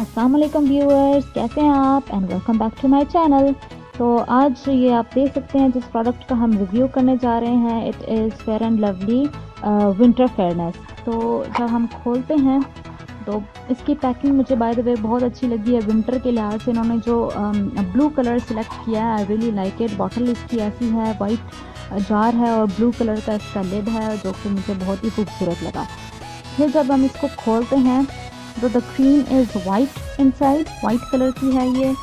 अस्सलाम वालेकुम व्यूअर्स, कैसे हैं आप and welcome back to my channel. तो आज ये आप देख सकते हैं जिस प्रोडक्ट का हम रिव्यू करने जा रहे हैं, it is fair and lovely winter fairness. तो जब हम खोलते हैं तो इसकी पैकिंग मुझे बाय द वे बहुत अच्छी लगी है। विंटर के लिहाज से इन्होंने जो ब्लू कलर सिलेक्ट किया है, I really like it. Bottle इसकी ऐसी है, वाइट जार है और ब्लू कलर का इसका लिड है, जो कि मुझे बहुत ही खूबसूरत लगा। फिर जब हम इसको खोलते हैं तो the cream is white inside, white colour की है ये।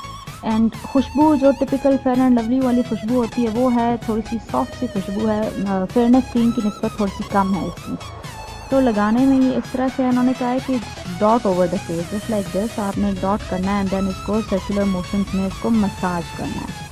एंड खुशबू जो टिपिकल फेयर एंड लवली वाली खुशबू होती है वो है, थोड़ी सी सॉफ्ट सी खुशबू है। फेयरनेस क्रीम की निस्बत थोड़ी सी कम है इसमें। तो लगाने में ये इस तरह से इन्होंने कहा है कि dot over the face, just like this. आपने डॉट करना है एंड देन इसको सर्कुलर मोशंस में इसको मसाज करना है।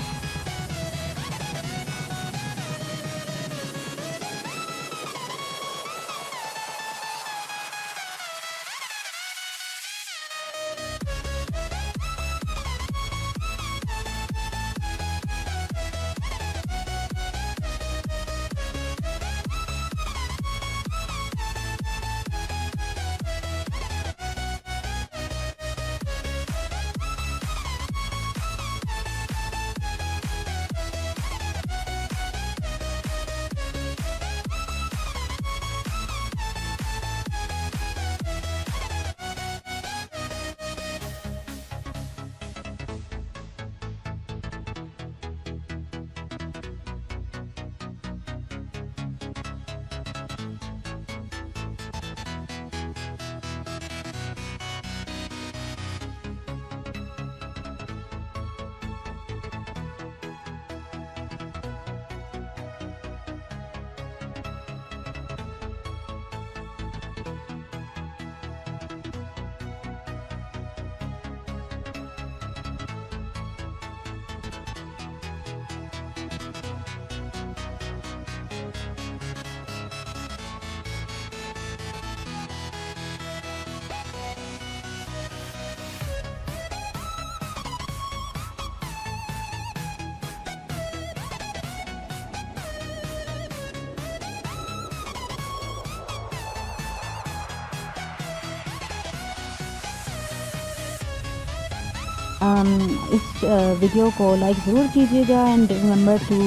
इस वीडियो को लाइक ज़रूर कीजिएगा and remember to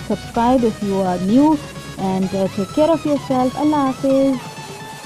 subscribe if you are new and take care of your self. अल्लाह हाफिज़।